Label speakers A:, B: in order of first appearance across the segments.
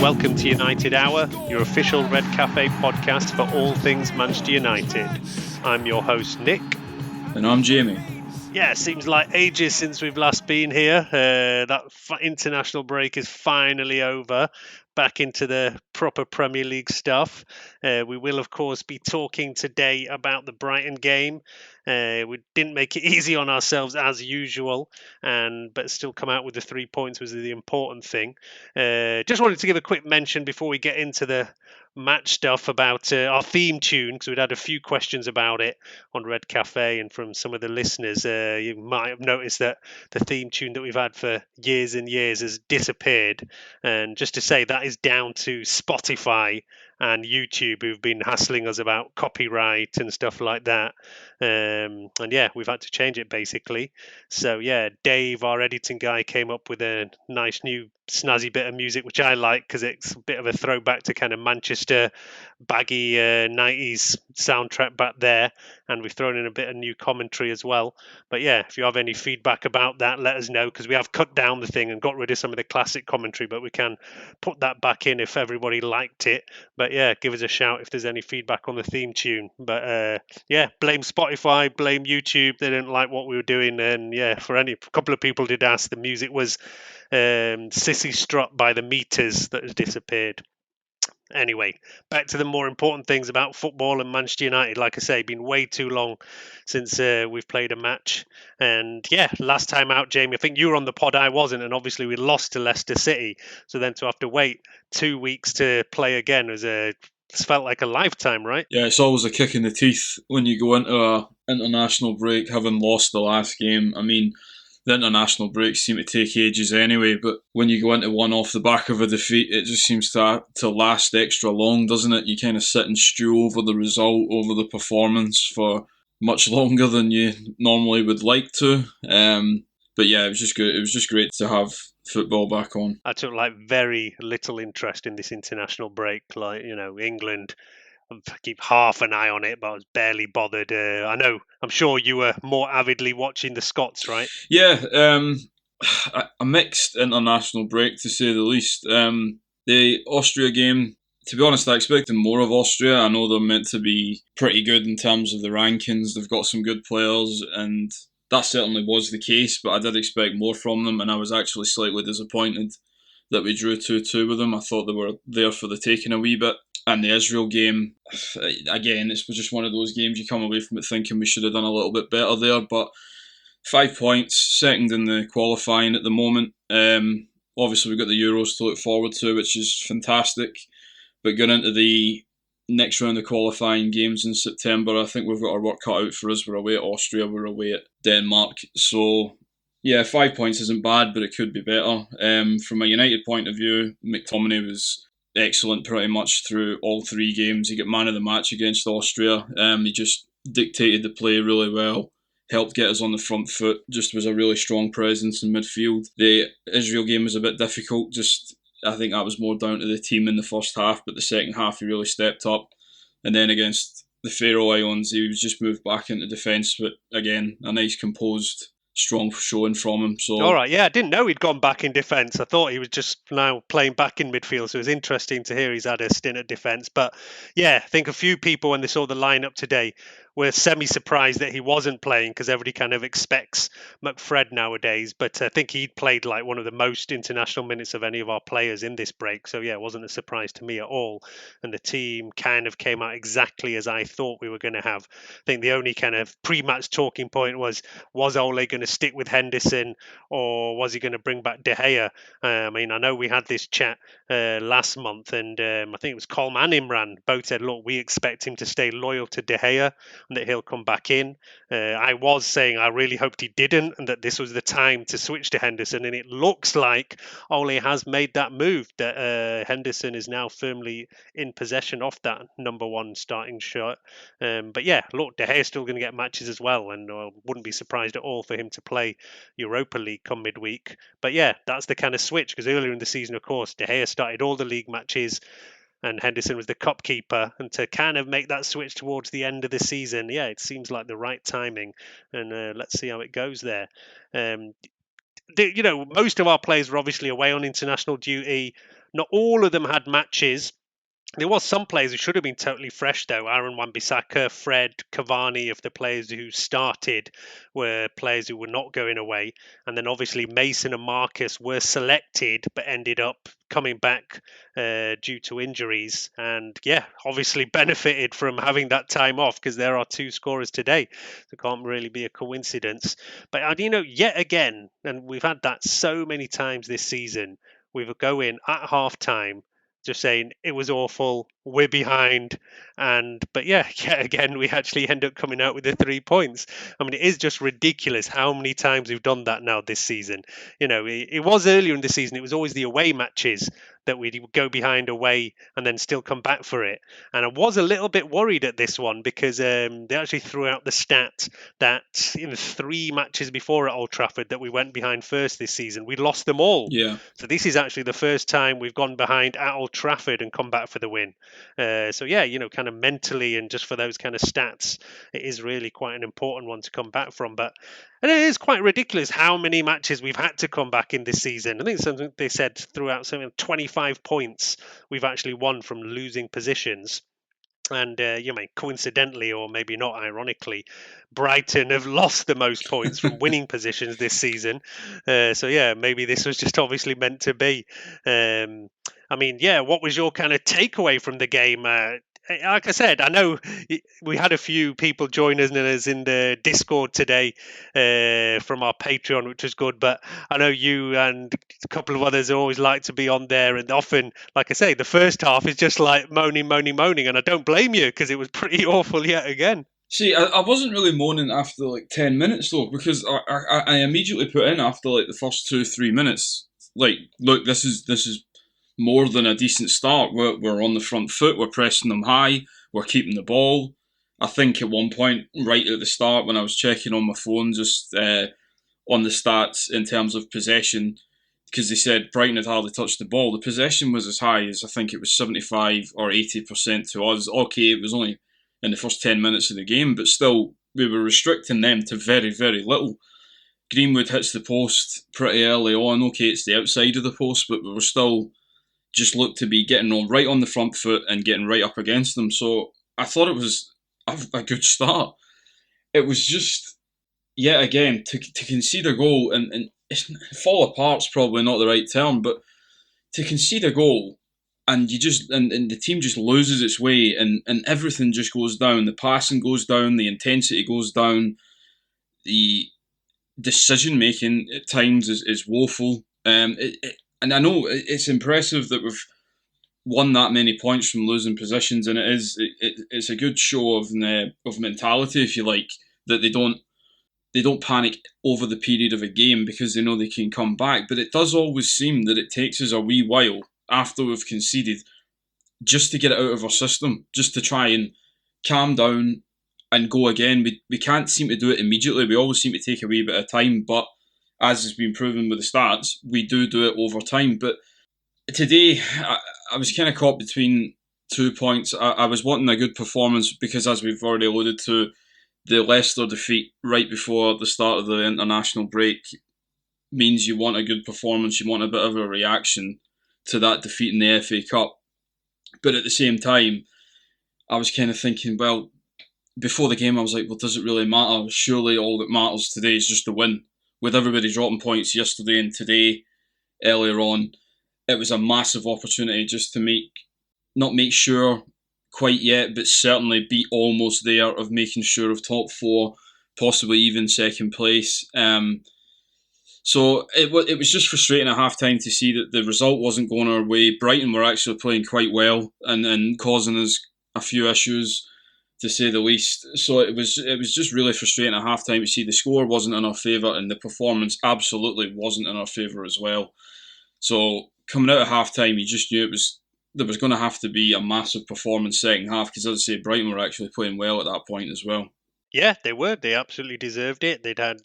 A: Welcome to United Hour, your official Red Cafe podcast for all things Manchester United. I'm your host, Nick.
B: And I'm Jamie.
A: Yeah, seems like ages since we've last been here. That international break is finally over. Back into the proper Premier League stuff. We will, of course, be talking today about the Brighton game. We didn't make it easy on ourselves as usual, but still come out with the 3 points was the important thing. Just wanted to give a quick mention before we get into the match stuff about our theme tune, because we'd had a few questions about it on Red Cafe and from some of the listeners. You might have noticed that the theme tune that we've had for years and years has disappeared. And just to say, that is down to Spotify and YouTube, who've been hassling us about copyright and stuff like that. And yeah, we've had to change it basically. So yeah, Dave, our editing guy, came up with a nice new snazzy bit of music, which I like because it's a bit of a throwback to kind of Manchester baggy 90s soundtrack back there. And we've thrown in a bit of new commentary as well. But yeah, if you have any feedback about that, let us know, because we have cut down the thing and got rid of some of the classic commentary, but we can put that back in if everybody liked it. But yeah, give us a shout if there's any feedback on the theme tune. But yeah, blame Spotify, blame YouTube. They didn't like what we were doing. And yeah, a couple of people did ask, the music was Sissy Strut by the Meters that has disappeared. Anyway, back to the more important things about football and Manchester United. Like I say, been way too long since we've played a match. And yeah, last time out, Jamie, I think you were on the pod, I wasn't. And obviously we lost to Leicester City. So then to have to wait 2 weeks to play again it's felt like a lifetime, right?
B: Yeah, it's always a kick in the teeth when you go into an international break having lost the last game. I mean, the international breaks seem to take ages anyway, but when you go into one off the back of a defeat, it just seems to last extra long, doesn't it? You kind of sit and stew over the result, over the performance for much longer than you normally would like to. But yeah, it was just good. It was just great to have football back on.
A: I took very little interest in this international break. England, I keep half an eye on it, but I was barely bothered. I'm sure you were more avidly watching the Scots, right?
B: Yeah, a mixed international break to say the least. The Austria game, to be honest, I expected more of Austria. I know they're meant to be pretty good in terms of the rankings. They've got some good players, and that certainly was the case, but I did expect more from them, and I was actually slightly disappointed that we drew 2-2 with them. I thought they were there for the taking a wee bit. And the Israel game, again, it was just one of those games you come away from it thinking we should have done a little bit better there. But 5 points, second in the qualifying at the moment. Obviously, we've got the Euros to look forward to, which is fantastic. But going into the next round of qualifying games in September, I think we've got our work cut out for us. We're away at Austria, we're away at Denmark. So, yeah, 5 points isn't bad, but it could be better. From a United point of view, McTominay was excellent pretty much through all 3 games. He got man of the match against Austria. He just dictated the play really well, helped get us on the front foot, just was a really strong presence in midfield. The Israel game was a bit difficult, I think that was more down to the team in the first half, but the second half he really stepped up. And then against the Faroe Islands, he was just moved back into defence, but again, a nice composed, strong showing from him. So,
A: all right, yeah, I didn't know he'd gone back in defence. I thought he was just now playing back in midfield, so it was interesting to hear he's had a stint at defence. But yeah, I think a few people, when they saw the lineup today, were semi-surprised that he wasn't playing, because everybody kind of expects McFred nowadays. But I think he'd played like one of the most international minutes of any of our players in this break. So yeah, it wasn't a surprise to me at all. And the team kind of came out exactly as I thought we were going to have. I think the only kind of pre-match talking point was Ole going to stick with Henderson, or was he going to bring back De Gea? I mean, I know we had this chat last month, and I think it was Coleman and Imran both said, look, we expect him to stay loyal to De Gea and that he'll come back in. I was saying I really hoped he didn't, and that this was the time to switch to Henderson, and it looks like Ole has made that move, that Henderson is now firmly in possession of that number 1 starting shirt. But yeah, look, De Gea is still going to get matches as well, and wouldn't be surprised at all for him to play Europa League come midweek. But yeah, that's the kind of switch, because earlier in the season, of course, De Gea started all the league matches and Henderson was the cup keeper, and to kind of make that switch towards the end of the season, yeah, it seems like the right timing, and let's see how it goes there. Most of our players were obviously away on international duty. Not all of them had matches. There was some players who should have been totally fresh, though. Aaron Wan-Bissaka, Fred, Cavani, of the players who started, were players who were not going away. And then obviously Mason and Marcus were selected, but ended up coming back due to injuries. And yeah, obviously benefited from having that time off, because there are 2 scorers today. So it can't really be a coincidence. But, yet again, and we've had that so many times this season, we would go in at half time just saying it was awful, we're behind, but yeah, again we actually end up coming out with the 3 points. I mean, it is just ridiculous how many times we've done that now this season. It was earlier in the season, it was always the away matches that we'd go behind away and then still come back for it. And I was a little bit worried at this one, because they actually threw out the stat that in the 3 matches before at Old Trafford that we went behind first this season, we lost them all.
B: Yeah.
A: So this is actually the first time we've gone behind at Old Trafford and come back for the win. So yeah, kind of mentally and just for those kind of stats, it is really quite an important one to come back from. And it is quite ridiculous how many matches we've had to come back in this season. I think something they said throughout, something 25 points we've actually won from losing positions. And coincidentally, or maybe not ironically, Brighton have lost the most points from winning positions this season. So yeah, maybe this was just obviously meant to be. I mean, yeah, what was your kind of takeaway from the game? Like I said, I know we had a few people join us in the Discord today from our Patreon, which was good. But I know you and a couple of others always like to be on there, and often, like I say, the first half is just like moaning, and I don't blame you, because it was pretty awful yet again.
B: See, I wasn't really moaning after like 10 minutes though, because I immediately put in after like the first 2-3 minutes. Like, look, this is more than a decent start. We're on the front foot. We're pressing them high. We're keeping the ball. I think at one point, right at the start, when I was checking on my phone, just on the stats in terms of possession, because they said Brighton had hardly touched the ball. The possession was as high as, I think it was 75 or 80% to us. Okay, it was only in the first 10 minutes of the game, but still, we were restricting them to very, very little. Greenwood hits the post pretty early on. Okay, it's the outside of the post, but we were still just looked to be getting on right on the front foot and getting right up against them. So I thought it was a good start. It was just, yet again, to concede a goal, and fall apart's probably not the right term, but to concede a goal and you just and the team just loses its way, and everything just goes down. The passing goes down, the intensity goes down, the decision making at times is woeful. And I know it's impressive that we've won that many points from losing positions, and it's a good show of mentality, if you like, that they don't panic over the period of a game because they know they can come back. But it does always seem that it takes us a wee while after we've conceded just to get it out of our system, just to try and calm down and go again. We can't seem to do it immediately. We always seem to take a wee bit of time, but as has been proven with the stats, we do it over time. But today, I was kind of caught between 2 points. I was wanting a good performance because, as we've already alluded to, the Leicester defeat right before the start of the international break means you want a good performance, you want a bit of a reaction to that defeat in the FA Cup. But at the same time, I was kind of thinking, well, before the game I was like, well, does it really matter? Surely all that matters today is just the win. With everybody dropping points yesterday and today, earlier on, it was a massive opportunity just to not make sure quite yet, but certainly be almost there of making sure of top four, possibly even second place. So it was just frustrating at half time to see that the result wasn't going our way. Brighton were actually playing quite well and causing us a few issues, to say the least. So it was just really frustrating at half time to see the score wasn't in our favour and the performance absolutely wasn't in our favour as well. So coming out of half time, you just knew there was going to have to be a massive performance second half, because, as I say, Brighton were actually playing well at that point as well.
A: Yeah, they were. They absolutely deserved it. They'd had,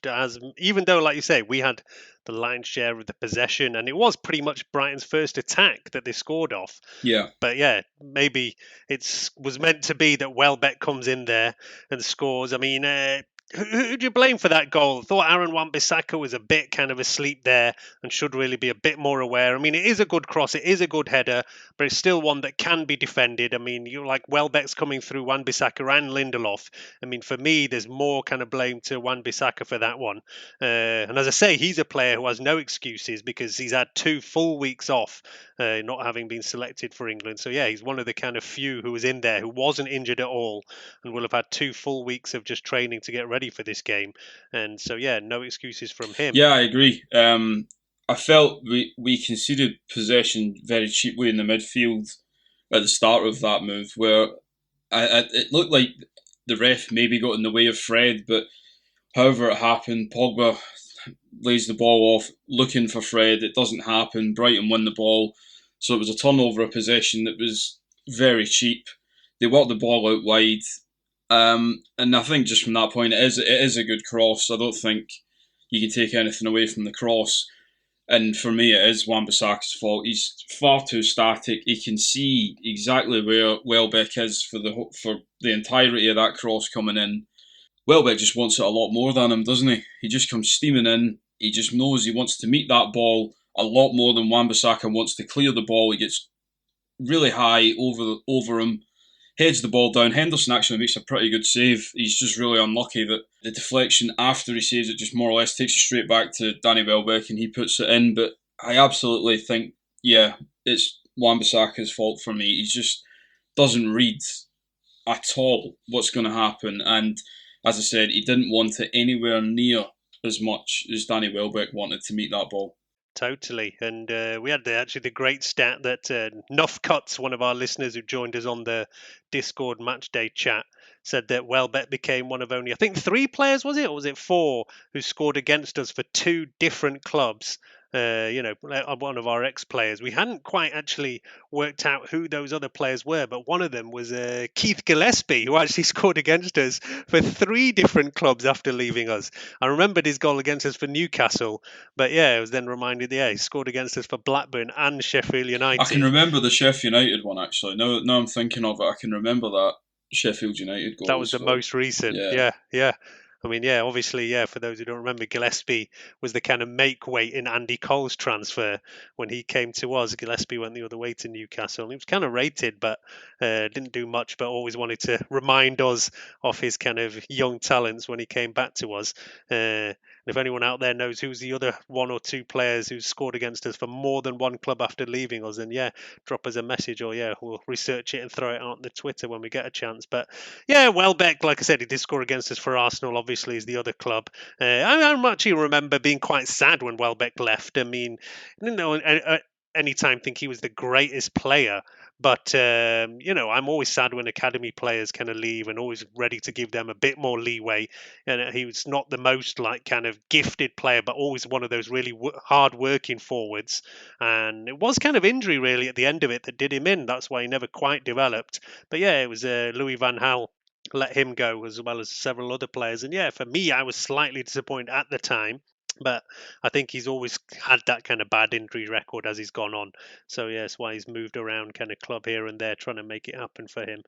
A: even though, like you say, we had the lion's share of the possession, and it was pretty much Brighton's first attack that they scored off.
B: Yeah.
A: But yeah, maybe it was meant to be that Welbeck comes in there and scores. I mean, Who do you blame for that goal? I thought Aaron Wan-Bissaka was a bit kind of asleep there and should really be a bit more aware. I mean, it is a good cross, it is a good header, but it's still one that can be defended. I mean, you like Welbeck's coming through Wan-Bissaka and Lindelof. I mean, for me, there's more kind of blame to Wan-Bissaka for that one. And as I say, he's a player who has no excuses because he's had 2 full weeks off, not having been selected for England. So yeah, he's one of the kind of few who was in there who wasn't injured at all and will have had 2 full weeks of just training to get ready for this game. And so yeah, no excuses from him.
B: Yeah, I agree. I felt we conceded possession very cheaply in the midfield at the start of that move, where it looked like the ref maybe got in the way of Fred, but however it happened, Pogba lays the ball off looking for Fred. It doesn't happen. Brighton win the ball. So it was a turnover of possession that was very cheap. They worked the ball out wide. And I think just from that point, it is a good cross. I don't think you can take anything away from the cross. And for me, it is Wan-Bissaka's fault. He's far too static. He can see exactly where Welbeck is for the entirety of that cross coming in. Welbeck just wants it a lot more than him, doesn't he? He just comes steaming in. He just knows he wants to meet that ball a lot more than Wan-Bissaka wants to clear the ball. He gets really high over him, heads the ball down. Henderson actually makes a pretty good save. He's just really unlucky that the deflection after he saves it just more or less takes it straight back to Danny Welbeck and he puts it in. But I absolutely think, yeah, it's Wan-Bissaka's fault for me. He just doesn't read at all what's going to happen. And as I said, he didn't want it anywhere near as much as Danny Welbeck wanted to meet that ball.
A: Totally. And we had actually the great stat that Nuff Cuts, one of our listeners who joined us on the Discord matchday chat, said that Welbeck became one of only, I think, 3 players, was it? Or was it 4 who scored against us for 2 different clubs? One of our ex-players. We hadn't quite actually worked out who those other players were, but one of them was Keith Gillespie, who actually scored against us for 3 different clubs after leaving us. I remembered his goal against us for Newcastle, but yeah, I was then reminded, yeah, he scored against us for Blackburn and Sheffield United.
B: I can remember the Sheffield United one, actually. Now I'm thinking of it, I can remember that Sheffield United goal.
A: That was the most recent. Yeah. I mean, yeah, obviously, yeah, for those who don't remember, Gillespie was the kind of make weight in Andy Cole's transfer when he came to us. Gillespie went the other way to Newcastle. He was kind of rated, but didn't do much, but always wanted to remind us of his kind of young talents when he came back to us. And if anyone out there knows who's the other 1 or 2 players who scored against us for more than one club after leaving us, then yeah, drop us a message or yeah, we'll research it and throw it out on the Twitter when we get a chance. But yeah, Welbeck, like I said, he did score against us for Arsenal, obviously, is the other club. I actually remember being quite sad when Welbeck left. I mean, I didn't know any time think he was the greatest player. But, I'm always sad when academy players kind of leave and always ready to give them a bit more leeway. And he was not the most like kind of gifted player, but always one of those really hard working forwards. And it was kind of injury really at the end of it that did him in. That's why he never quite developed. But yeah, it was Louis van Gaal let him go as well as several other players. And yeah, for me, I was slightly disappointed at the time. But I think he's always had that kind of bad injury record as he's gone on. So yeah, that's why he's moved around kind of club here and there trying to make it happen for him.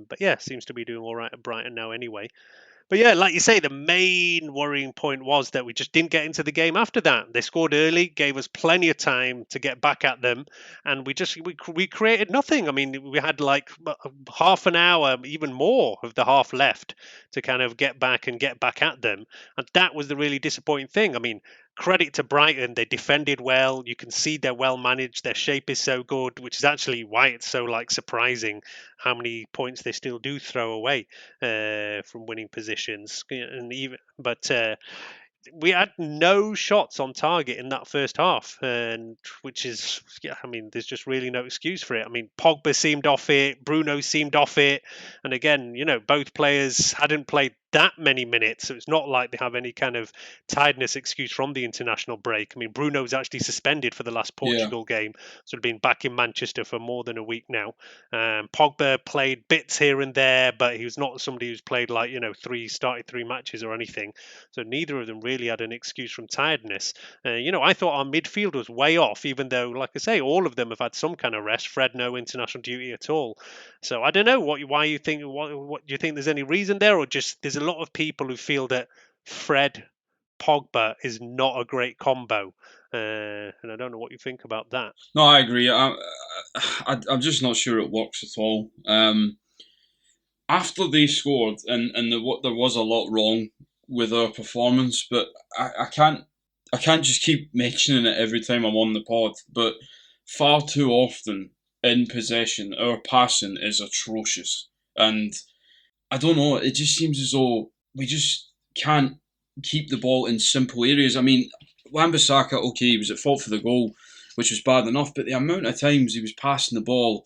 A: But yeah, seems to be doing all right at Brighton now anyway. But yeah, like you say, the main worrying point was that we just didn't get into the game after that. They scored early, gave us plenty of time to get back at them, and we created nothing. I mean, we had like half an hour, even more of the half left to kind of get back at them, and that was the really disappointing thing. I mean, credit to Brighton, they defended well. You can see they're well managed. Their shape is so good, which is actually why it's so like surprising how many points they still do throw away from winning positions. And even but we had no shots on target in that first half, and which is, yeah, I mean, there's just really no excuse for it. I mean, Pogba seemed off it, Bruno seemed off it, and again, both players hadn't played that many minutes, so it's not like they have any kind of tiredness excuse from the international break. I mean, Bruno's actually suspended for the last Portugal game, so been back in Manchester for more than a week now. Pogba played bits here and there, but he was not somebody who's played like started 3 matches or anything. So neither of them really had an excuse from tiredness. I thought our midfield was way off, even though, like I say, all of them have had some kind of rest. Fred, no international duty at all. So I don't know why you think. What do you think? There's any reason there, or just there's a lot of people who feel that Fred Pogba is not a great combo, and I don't know what you think about that.
B: No, I agree. I'm just not sure it works at all. After they scored, and there was a lot wrong with our performance, but I can't just keep mentioning it every time I'm on the pod. But far too often in possession, our passing is atrocious, and I don't know. It just seems as though we just can't keep the ball in simple areas. I mean, Wan-Bissaka, okay, he was at fault for the goal, which was bad enough, but the amount of times he was passing the ball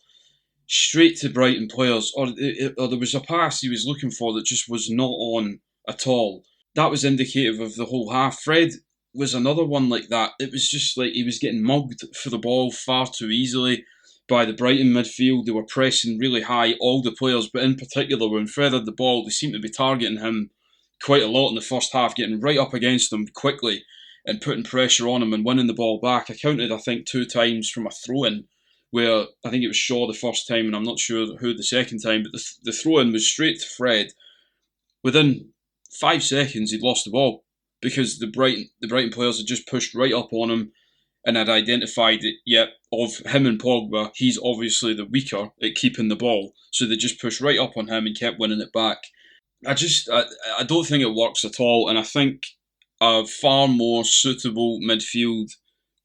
B: straight to Brighton players, or there was a pass he was looking for that just was not on at all. That was indicative of the whole half. Fred was another one like that. It was just like he was getting mugged for the ball far too easily by the Brighton midfield. They were pressing really high, all the players, but in particular when Fred had the ball, they seemed to be targeting him quite a lot in the first half, getting right up against him quickly and putting pressure on him and winning the ball back. I counted, I think, 2 times from a throw-in where I think it was Shaw the first time and I'm not sure who the second time, but the throw-in was straight to Fred. Within 5 seconds, he'd lost the ball because the Brighton players had just pushed right up on him and had identified that, yep, of him and Pogba, he's obviously the weaker at keeping the ball. So they just pushed right up on him and kept winning it back. I don't think it works at all, and I think a far more suitable midfield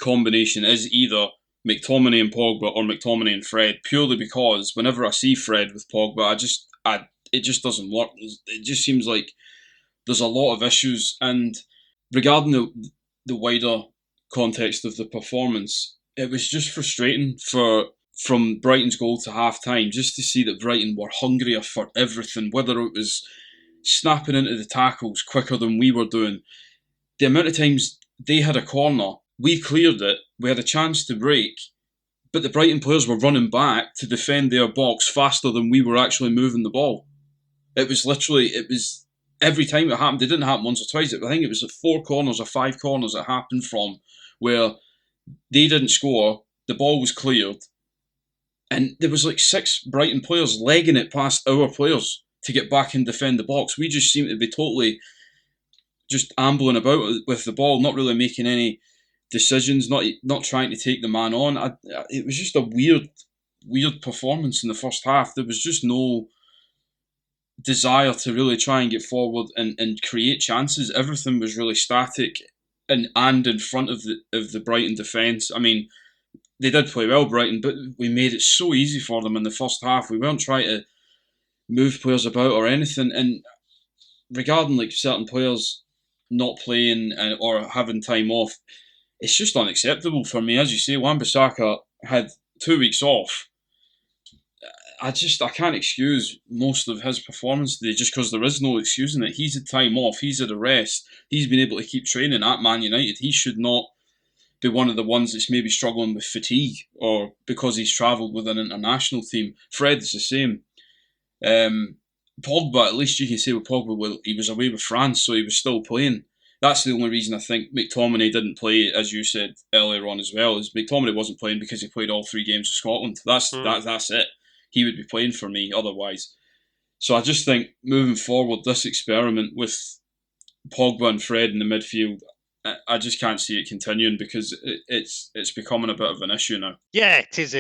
B: combination is either McTominay and Pogba or McTominay and Fred, purely because whenever I see Fred with Pogba, it just doesn't work. It just seems like there's a lot of issues, and regarding the wider context of the performance, it was just frustrating from Brighton's goal to half time, just to see that Brighton were hungrier for everything, whether it was snapping into the tackles quicker than we were doing. The amount of times they had a corner, we cleared it, we had a chance to break, but the Brighton players were running back to defend their box faster than we were actually moving the ball. It was every time it happened. It didn't happen once or twice. I think it was 4 corners or 5 corners it happened from where they didn't score, the ball was cleared, and there was like 6 Brighton players legging it past our players to get back and defend the box. We just seemed to be totally just ambling about with the ball, not really making any decisions, not trying to take the man on. It was just a weird performance in the first half. There was just no desire to really try and get forward and create chances. Everything was really static and in front of the Brighton defence. I mean, they did play well, Brighton, but we made it so easy for them in the first half. We weren't trying to move players about or anything. And regarding like certain players not playing or having time off, it's just unacceptable for me. As you say, Wan-Bissaka had 2 weeks off. I can't excuse most of his performance today just because there is no excusing it. He's had time off, he's had a rest, he's been able to keep training at Man United. He should not be one of the ones that's maybe struggling with fatigue or because he's travelled with an international team. Fred is the same. Pogba, at least you can say with Pogba, well, he was away with France, so he was still playing. That's the only reason I think McTominay didn't play, as you said earlier on as well, is McTominay wasn't playing because he played all 3 games for Scotland. That's it. He would be playing for me otherwise. So I just think moving forward, this experiment with Pogba and Fred in the midfield, I just can't see it continuing because it's becoming a bit of an issue now.
A: Yeah, it is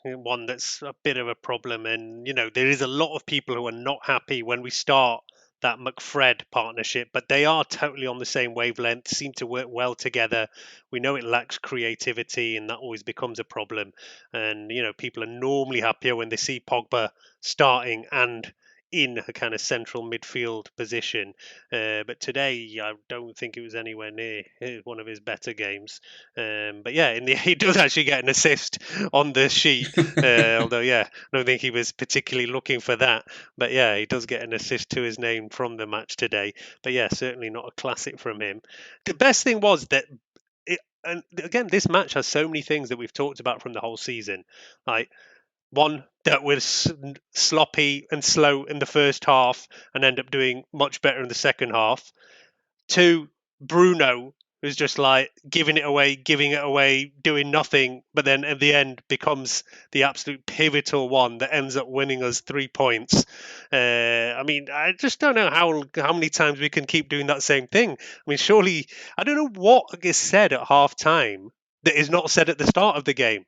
A: one that's a bit of a problem, and there is a lot of people who are not happy when we start that McFred partnership, but they are totally on the same wavelength, seem to work well together. We know it lacks creativity, and that always becomes a problem. And people are normally happier when they see Pogba starting and in a kind of central midfield position. But today, I don't think it was anywhere near one of his better games. But yeah, he does actually get an assist on the sheet. Although, yeah, I don't think he was particularly looking for that. But yeah, he does get an assist to his name from the match today. But yeah, certainly not a classic from him. The best thing was that and again, this match has so many things that we've talked about from the whole season. Like, one, that was sloppy and slow in the first half and end up doing much better in the second half. 2, Bruno It was just like giving it away, doing nothing, but then at the end becomes the absolute pivotal one that ends up winning us 3 points. I mean, I just don't know how many times we can keep doing that same thing. I mean, surely I don't know what is said at half time that is not said at the start of the game.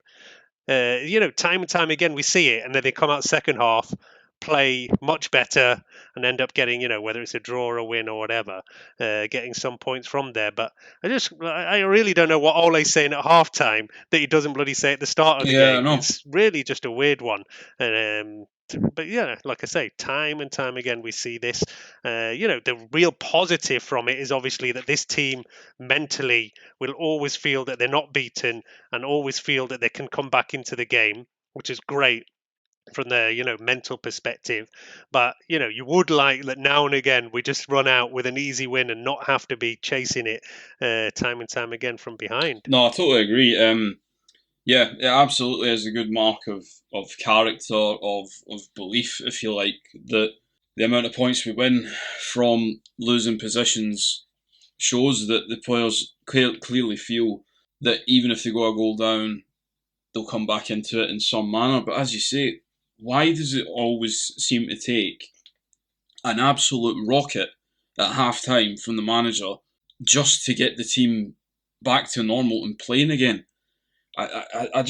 A: Time and time again we see it, and then they come out second half, play much better, and end up getting, whether it's a draw or a win or whatever, getting some points from there. But I really don't know what Ole's saying at half time that he doesn't bloody say at the start of the
B: Yeah, I
A: game.
B: know.
A: It's really just a weird one. But yeah, like I say, time and time again we see this. The real positive from it is obviously that this team mentally will always feel that they're not beaten and always feel that they can come back into the game, which is great from their mental perspective. But you would like that now and again we just run out with an easy win and not have to be chasing it time and time again from behind.
B: No, I totally agree. Yeah, it absolutely is a good mark of character, of belief, if you like, that the amount of points we win from losing positions shows that the players clearly feel that even if they go a goal down, they'll come back into it in some manner. But as you say, why does it always seem to take an absolute rocket at half time from the manager just to get the team back to normal and playing again? I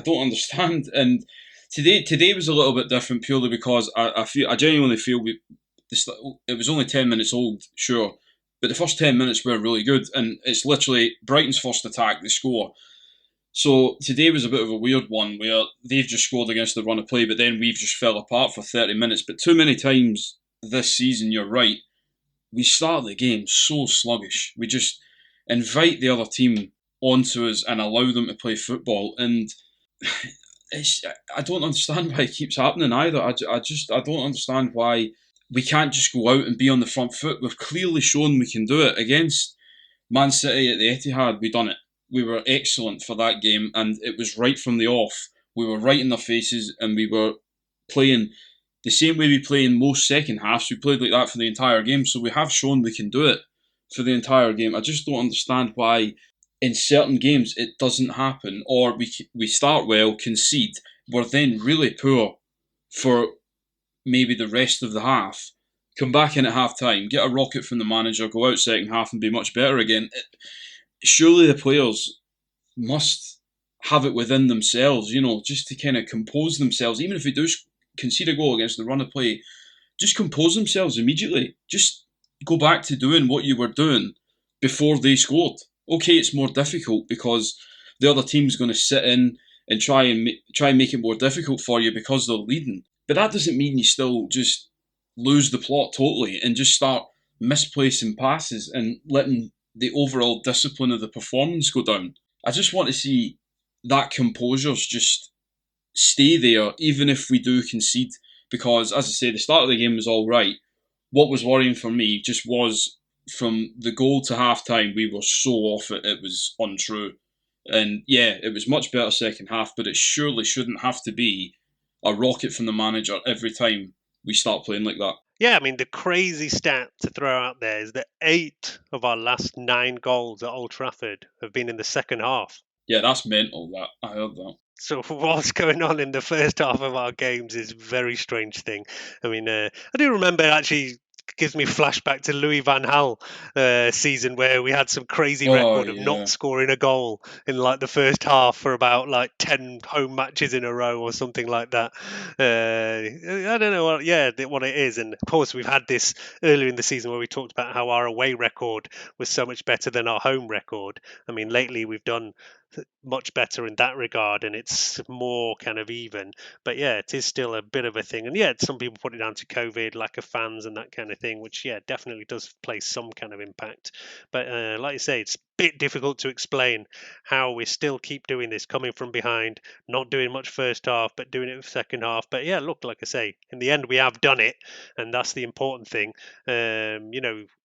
B: don't understand. And today was a little bit different purely because I genuinely feel it was only 10 minutes old, sure, but the first 10 minutes were really good, and it's literally Brighton's first attack, they score. So today was a bit of a weird one where they've just scored against the run of play, but then we've just fell apart for 30 minutes. But too many times this season, you're right, we start the game so sluggish. We just invite the other team onto us and allow them to play football. And I don't understand why it keeps happening either. I don't understand why we can't just go out and be on the front foot. We've clearly shown we can do it. Against Man City at the Etihad, we done it. We were excellent for that game, and it was right from the off. We were right in their faces, and we were playing the same way we play in most second halves. We played like that for the entire game, so we have shown we can do it for the entire game. I just don't understand why in certain games it doesn't happen, or we start well, concede, we're then really poor for maybe the rest of the half, come back in at half time, get a rocket from the manager, go out second half and be much better again. Surely the players must have it within themselves, just to kind of compose themselves. Even if we do concede a goal against the run of play, just compose themselves immediately. Just go back to doing what you were doing before they scored. Okay, it's more difficult because the other team's going to sit in and try and make it more difficult for you because they're leading. But that doesn't mean you still just lose the plot totally and just start misplacing passes and letting the overall discipline of the performance go down. I just want to see that composure just stay there, even if we do concede. Because, as I say, the start of the game was all right. What was worrying for me just was from the goal to half time, we were so off it, it was untrue. And yeah, it was much better second half, but it surely shouldn't have to be a rocket from the manager every time we start playing like that.
A: Yeah, I mean, the crazy stat to throw out there is that 8 of our last 9 goals at Old Trafford have been in the second half.
B: Yeah, that's mental, that. I heard that.
A: So what's going on in the first half of our games is a very strange thing. I mean, I do remember actually gives me flashback to Louis van Gaal season where we had some crazy record of not scoring a goal in like the first half for about like 10 home matches in a row or something like that. I don't know what it is. And of course we've had this earlier in the season where we talked about how our away record was so much better than our home record. I mean, lately we've done much better in that regard and it's more kind of even, but yeah, it is still a bit of a thing. And yeah, some people put it down to COVID, lack of fans and that kind of thing, which yeah, definitely does play some kind of impact. But like you say, it's a bit difficult to explain how we still keep doing this, coming from behind, not doing much first half but doing it the second half. But yeah, look, like I say, in the end we have done it, and that's the important thing.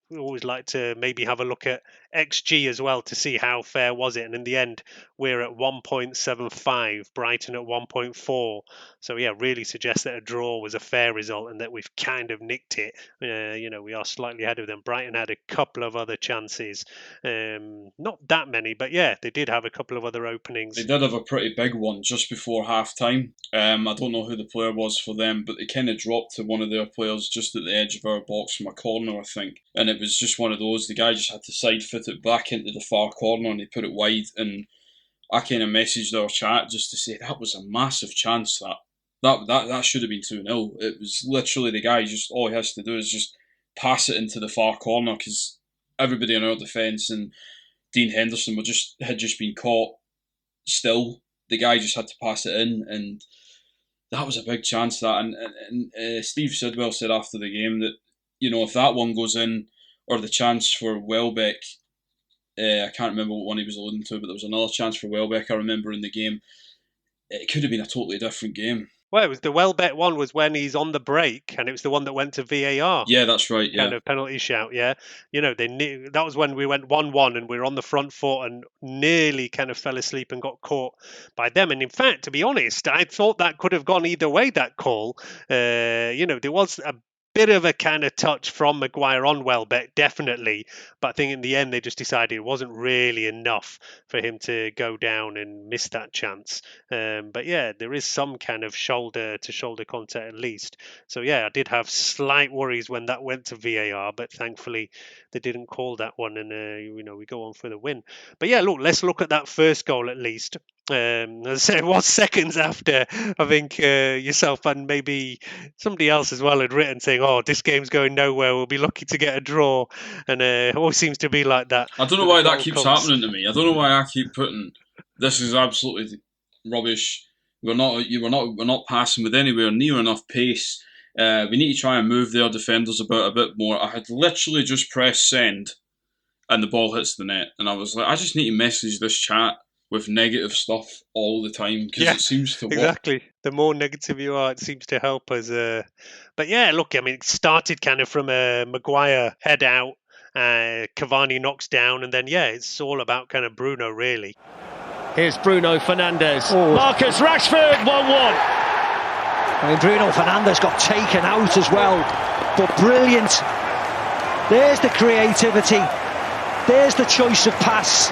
A: we always like to maybe have a look at XG as well to see how fair was it. And in the end, we're at 1.75, Brighton at 1.4. So yeah, really suggests that a draw was a fair result and that we've kind of nicked it. We are slightly ahead of them. Brighton had a couple of other chances, not that many, but yeah, they did have a couple of other openings.
B: They did have a pretty big one just before half time. I don't know who the player was for them, but they kind of dropped to one of their players just at the edge of our box from a corner, I think. And it was just one of those, the guy just had to side foot it back into the far corner and he put it wide. And I kind of messaged our chat just to say that was a massive chance that should have been 2-0. It was literally the guy, just all he has to do is just pass it into the far corner because everybody in our defence and Dean Henderson had just been caught still. The guy just had to pass it in, and that was a big chance. And Steve Sidwell said after the game that if that one goes in, or the chance for Welbeck, I can't remember what one he was alluding to, but there was another chance for Welbeck I remember in the game. It could have been a totally different game.
A: Well, it was the Welbeck one was when he's on the break, and it was the one that went to VAR.
B: Yeah, that's right. Yeah,
A: kind of penalty shout. Yeah, they knew that was when we went 1-1 and we were on the front foot and nearly kind of fell asleep and got caught by them. And in fact, to be honest, I thought that could have gone either way. That call, there was a bit of a kind of touch from Maguire on Welbeck, definitely. But I think in the end, they just decided it wasn't really enough for him to go down and miss that chance. But yeah, there is some kind of shoulder-to-shoulder contact at least. So yeah, I did have slight worries when that went to VAR, but thankfully they didn't call that one, and we go on for the win. But yeah, let's look at that first goal at least. As I said, it was seconds after I think yourself and maybe somebody else as well had written saying, "Oh, this game's going nowhere. We'll be lucky to get a draw," and it always seems to be like that.
B: I don't know why that keeps happening to me. I don't know why I keep putting this is absolutely rubbish. We're not passing with anywhere near enough pace. We need to try and move their defenders about a bit more. I had literally just pressed send, and the ball hits the net, and I was like, I just need to message this chat with negative stuff all the time because it seems to work.
A: Exactly. The more negative you are, it seems to help us. But yeah, look, I mean, it started kind of from a Maguire head out. Cavani knocks down, and then it's all about kind of Bruno really.
C: Here's Bruno Fernandes. Marcus Rashford, 1-1.
D: I mean, Bruno Fernandes got taken out as well, but brilliant. There's the creativity. There's the choice of pass.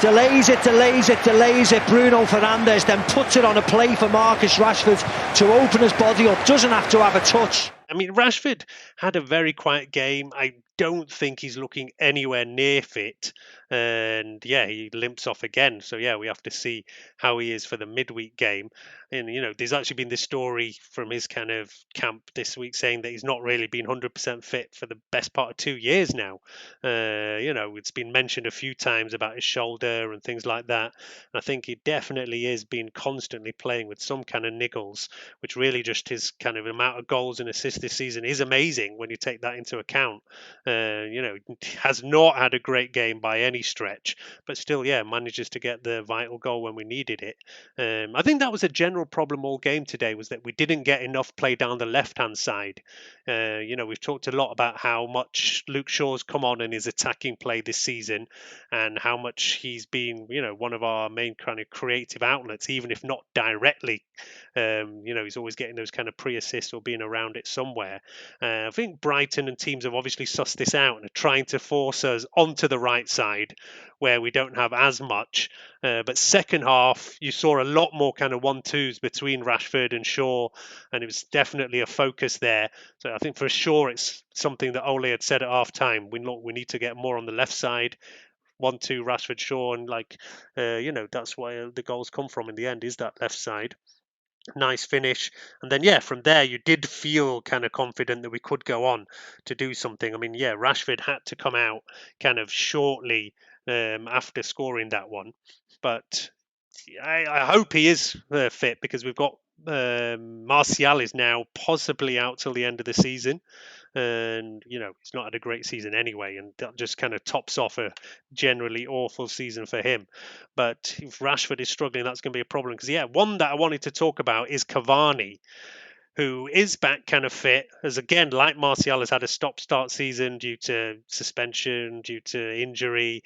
D: Delays it. Bruno Fernandes then puts it on a play for Marcus Rashford to open his body up. Doesn't have to have a touch.
A: I mean, Rashford had a very quiet game. I don't think he's looking anywhere near fit. And he limps off again. So we have to see how he is for the midweek game. And there's actually been this story from his kind of camp this week saying that he's not really been 100% fit for the best part of 2 years now. It's been mentioned a few times about his shoulder and things like that. And I think he definitely is been constantly playing with some kind of niggles, which really just his kind of amount of goals and assists this season is amazing when you take that into account. Has not had a great game by any stretch, but still manages to get the vital goal when we needed it. I think that was a general problem all game today, was that we didn't get enough play down the left hand side. We've talked a lot about how much Luke Shaw's come on in his attacking play this season and how much he's been one of our main kind of creative outlets, even if not directly. He's always getting those kind of pre-assists or being around it somewhere. I think Brighton and teams have obviously sussed this out and are trying to force us onto the right side where we don't have as much. But second half, you saw a lot more kind of 1-2s between Rashford and Shaw, and it was definitely a focus there. So I think for sure it's something that Ole had said at half time. We need to get more on the left side. 1-2 Rashford, Shaw, and that's where the goals come from in the end, is that left side. Nice finish, and then from there you did feel kind of confident that we could go on to do something. I mean, Rashford had to come out kind of shortly after scoring that one, but I hope he is fit, because we've got Martial is now possibly out till the end of the season, and he's not had a great season anyway, and that just kind of tops off a generally awful season for him. But if Rashford is struggling, that's going to be a problem, because one that I wanted to talk about is Cavani. who is back kind of fit, as again, like Martial, has had a stop-start season due to suspension, due to injury.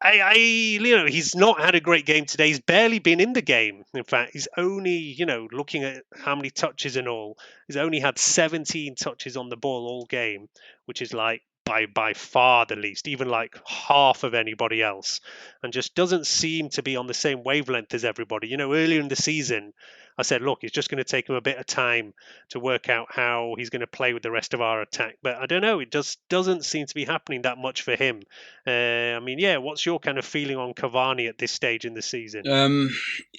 A: He's not had a great game today. He's barely been in the game. In fact, he's only, looking at how many touches and all, he's only had 17 touches on the ball all game, which is like by far the least, even like half of anybody else, and just doesn't seem to be on the same wavelength as everybody. Earlier in the season, I said, look, it's just going to take him a bit of time to work out how he's going to play with the rest of our attack. But I don't know, it just doesn't seem to be happening that much for him. What's your kind of feeling on Cavani at this stage in the season?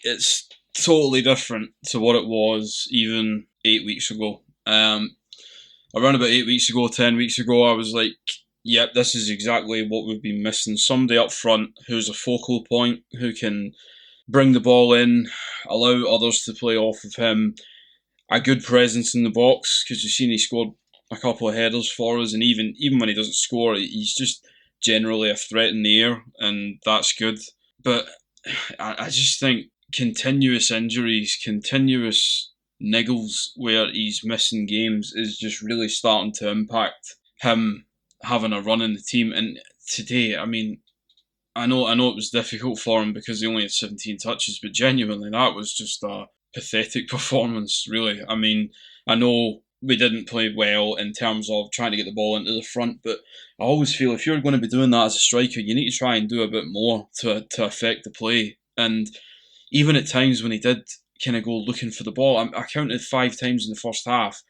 B: It's totally different to what it was even 8 weeks ago. Around about 8 weeks ago, 10 weeks ago, I was like, yep, this is exactly what we've been missing. Somebody up front who's a focal point, who can bring the ball in, allow others to play off of him, a good presence in the box, because you've seen he scored a couple of headers for us, and even when he doesn't score, he's just generally a threat in the air, and that's good. But I just think continuous injuries, continuous niggles where he's missing games is just really starting to impact him having a run in the team. And today, I know it was difficult for him because he only had 17 touches, but genuinely that was just a pathetic performance, really. I know we didn't play well in terms of trying to get the ball into the front, but I always feel if you're going to be doing that as a striker, you need to try and do a bit more to affect the play. And even at times when he did kind of go looking for the ball, I counted 5 times in the first half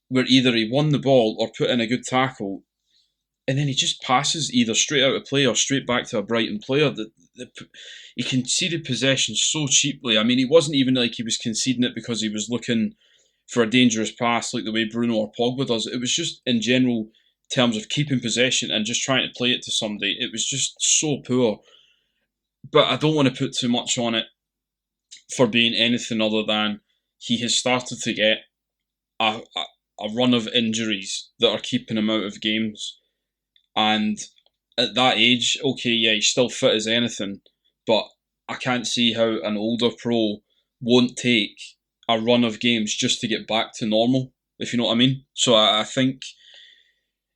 B: where either he won the ball or put in a good tackle, and then he just passes either straight out of play or straight back to a Brighton player. He conceded possession so cheaply. He wasn't even like he was conceding it because he was looking for a dangerous pass like the way Bruno or Pogba does. It was just in general terms of keeping possession and just trying to play it to somebody. It was just so poor. But I don't want to put too much on it for being anything other than he has started to get a run of injuries that are keeping him out of games. And at that age, okay, yeah, he's still fit as anything, but I can't see how an older pro won't take a run of games just to get back to normal, if you know what I mean. So I think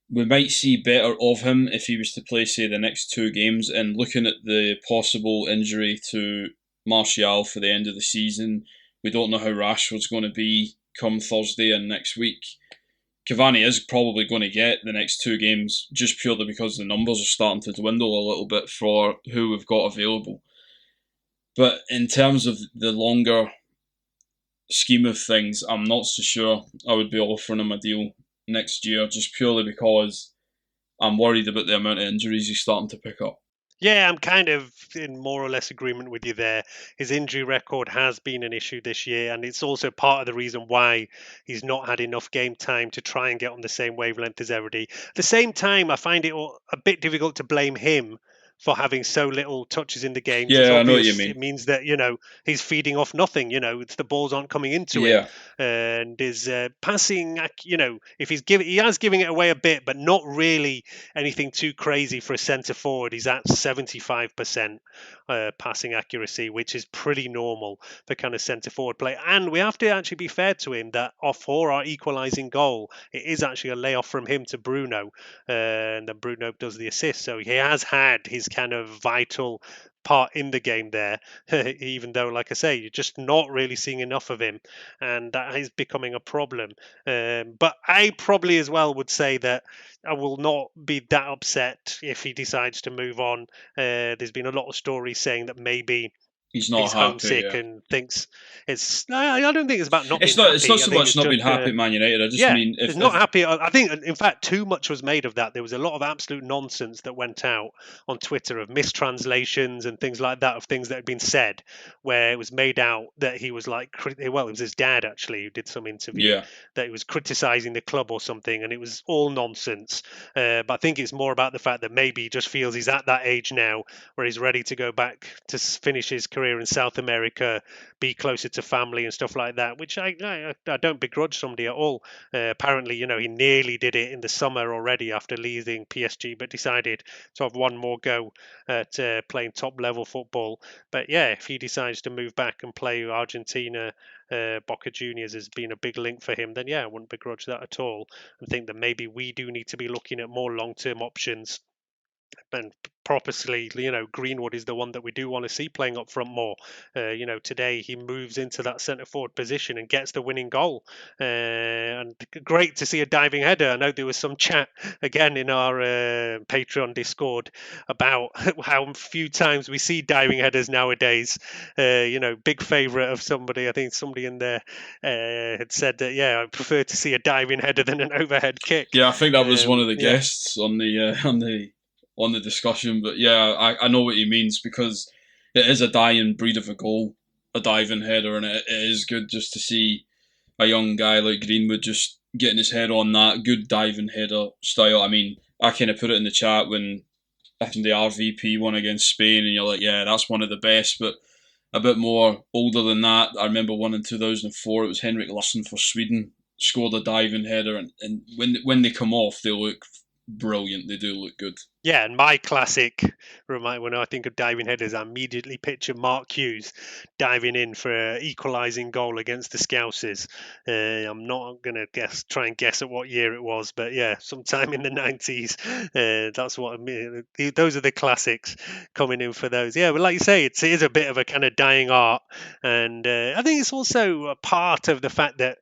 B: we might see better of him if he was to play, say, the next 2 games. And looking at the possible injury to Martial for the end of the season, we don't know how Rashford's going to be come Thursday and next week. Cavani is probably going to get the next 2 games just purely because the numbers are starting to dwindle a little bit for who we've got available. But in terms of the longer scheme of things, I'm not so sure I would be offering him a deal next year, just purely because I'm worried about the amount of injuries he's starting to pick up.
A: Yeah, I'm kind of in more or less agreement with you there. His injury record has been an issue this year, and it's also part of the reason why he's not had enough game time to try and get on the same wavelength as everybody. At the same time, I find it a bit difficult to blame him for having so little touches in the game.
B: Yeah, I know what you mean.
A: It means that, he's feeding off nothing. It's the balls aren't coming into him. And his passing, if he has giving it away a bit, but not really anything too crazy for a centre forward. He's at 75% passing accuracy, which is pretty normal for kind of centre forward play. And we have to actually be fair to him that for our equalising goal, it is actually a layoff from him to Bruno, and then Bruno does the assist. So he has had his kind of vital part in the game there, even though, like I say, you're just not really seeing enough of him, and that is becoming a problem. But I probably as well would say that I will not be that upset if he decides to move on. There's been a lot of stories saying that maybe
B: he's not
A: he's
B: happy,
A: homesick
B: yeah.
A: and thinks it's. I don't think it's about not.
B: It's
A: being
B: not.
A: happy.
B: It's not so much
A: it's
B: not
A: just,
B: being happy at Man United. I just mean
A: if not happy. I think, in fact, too much was made of that. There was a lot of absolute nonsense that went out on Twitter of mistranslations and things like that, of things that had been said, where it was made out that he was like, well, it was his dad actually who did some interview, that he was criticising the club or something, and it was all nonsense. But I think it's more about the fact that maybe he just feels he's at that age now where he's ready to go back to finish his career career in South America, be closer to family and stuff like that, which I don't begrudge somebody at all. Apparently, he nearly did it in the summer already after leaving PSG, but decided to have one more go at playing top level football. But yeah, if he decides to move back and play Argentina, Boca Juniors has been a big link for him, then yeah, I wouldn't begrudge that at all. I think that maybe we do need to be looking at more long-term options. And purposely, Greenwood is the one that we do want to see playing up front more. Today he moves into that centre forward position and gets the winning goal. And great to see a diving header. I know there was some chat again in our Patreon Discord about how few times we see diving headers nowadays. Big favourite of somebody. I think somebody in there had said that, yeah, I prefer to see a diving header than an overhead kick.
B: Yeah, I think that was one of the guests on the discussion. But yeah, I know what he means, because it is a dying breed of a goal, a diving header, and it is good just to see a young guy like Greenwood just getting his head on that good diving header style. I mean, I kind of put it in the chat when I think the RVP won against Spain, and you're like, yeah, that's one of the best, but a bit more older than that. I remember one in 2004, it was Henrik Larsson for Sweden, scored a diving header, and when they come off, they look brilliant. They do look good.
A: Yeah, and my classic, when I think of diving headers, I immediately picture Mark Hughes diving in for an equalising goal against the Scousers. I'm not going to try and guess at what year it was, but yeah, sometime in the 90s. That's what I mean. Those are the classics coming in for those. Yeah, but like you say, it is a bit of a kind of dying art, and I think it's also a part of the fact that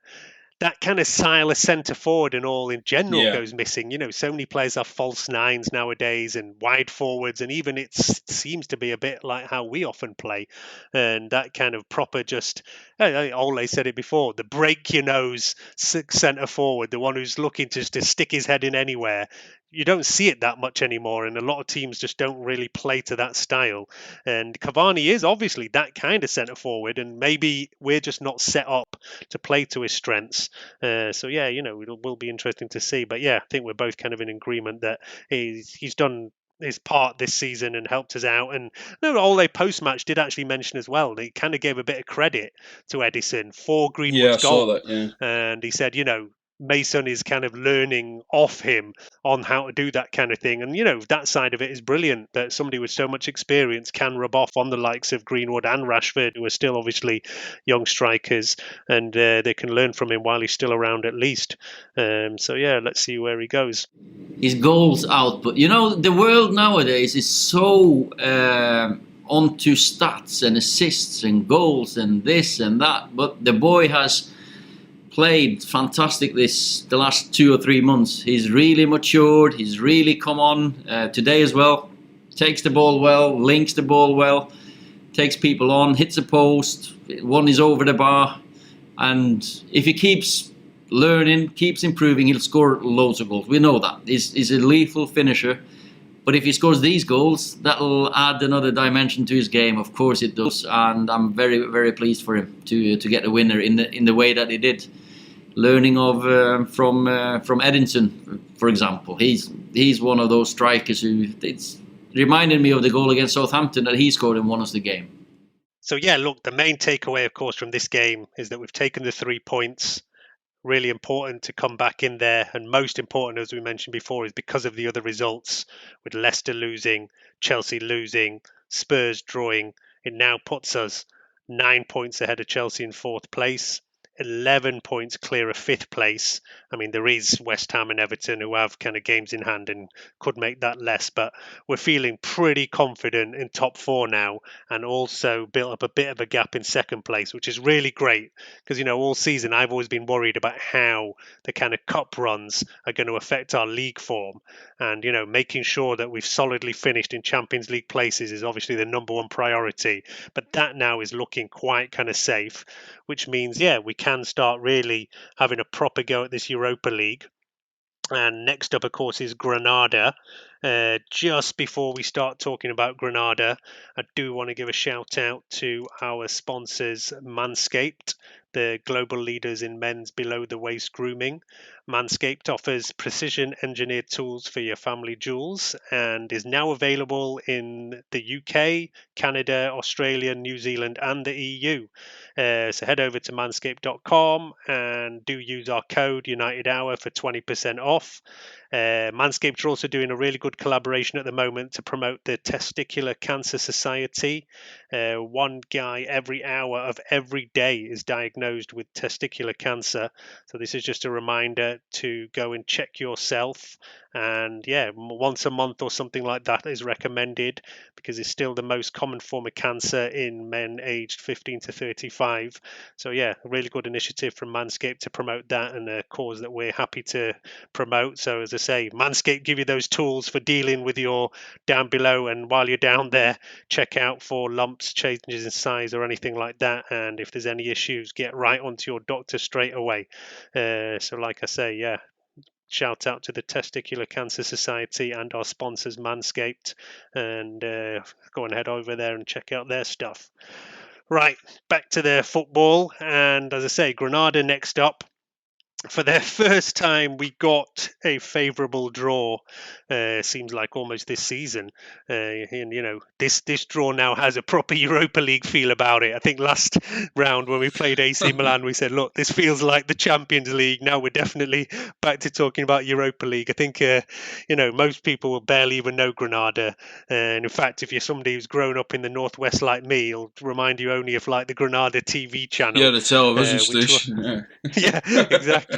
A: kind of style of centre forward and all in general goes missing. So many players have false nines nowadays and wide forwards, and even it seems to be a bit like how we often play. And that kind of proper, just Ole said it before, the break your nose centre forward, the one who's looking to stick his head in anywhere. You don't see it that much anymore, and a lot of teams just don't really play to that style. And Cavani is obviously that kind of centre forward, and maybe we're just not set up to play to his strengths. So yeah, it will be interesting to see. But yeah, I think we're both kind of in agreement that he's done his part this season and helped us out. And Ole post-match did actually mention as well, he kind of gave a bit of credit to Edison for Greenwood's goal.
B: Saw that, yeah.
A: And he said, Mason is kind of learning off him on how to do that kind of thing. And, that side of it is brilliant, that somebody with so much experience can rub off on the likes of Greenwood and Rashford, who are still obviously young strikers, and they can learn from him while he's still around at least. So, yeah, let's see where he goes.
E: His goals output. The world nowadays is so onto stats and assists and goals and this and that. But the boy has played fantastic the last 2 or 3 months. He's really matured. He's really come on today as well. Takes the ball well, links the ball well, takes people on, hits a post. One is over the bar. And if he keeps learning, keeps improving, he'll score loads of goals. We know that. He's a lethal finisher. But if he scores these goals, that'll add another dimension to his game. Of course it does. And I'm very, very pleased for him to get a winner in the way that he did. Learning from Edinson, for example. He's one of those strikers who it's reminded me of the goal against Southampton that he scored and won us the game.
A: So yeah, look, the main takeaway, of course, from this game is that we've taken the 3 points. Really important to come back in there, and most important, as we mentioned before, is because of the other results, with Leicester losing, Chelsea losing, Spurs drawing. It now puts us 9 points ahead of Chelsea in 4th place, 11 points clear of 5th place. I mean, there is West Ham and Everton who have kind of games in hand and could make that less, but we're feeling pretty confident in top 4 now, and also built up a bit of a gap in 2nd place, which is really great because, all season I've always been worried about how the kind of cup runs are going to affect our league form, and, making sure that we've solidly finished in Champions League places is obviously the number one priority, but that now is looking quite kind of safe, which means, yeah, we can start really having a proper go at this Europa League. And next up, of course, is Granada. Just before we start talking about Granada, I do want to give a shout out to our sponsors, Manscaped, the global leaders in men's below the waist grooming. Manscaped offers precision engineered tools for your family jewels and is now available in the UK, Canada, Australia, New Zealand, and the EU. So head over to manscaped.com and do use our code United Hour for 20% off. Manscaped are also doing a really good collaboration at the moment to promote the Testicular Cancer Society. One guy every hour of every day is diagnosed with testicular cancer. So this is just a reminder to go and check yourself. And yeah, once a month or something like that is recommended because it's still the most common form of cancer in men aged 15 to 35. So yeah, a really good initiative from Manscaped to promote that, and a cause that we're happy to promote. So as I say, Manscaped give you those tools for dealing with your down below, and while you're down there, check out for lumps, changes in size or anything like that, and if there's any issues, get right onto your doctor straight away. So like I say, yeah, shout out to the Testicular Cancer Society and our sponsors Manscaped, and go and head over there and check out their stuff. Right, back to the football, and as I say, Granada next up. For their first time, we got a favourable draw. Seems like almost this season, and you know this draw now has a proper Europa League feel about it. I think last round when we played AC Milan, we said, "Look, this feels like the Champions League." Now we're definitely back to talking about Europa League. I think you know most people will barely even know Granada, and in fact, if you're somebody who's grown up in the northwest like me, it'll remind you only of like the Granada TV channel.
B: Yeah, the television station.
A: Yeah, exactly.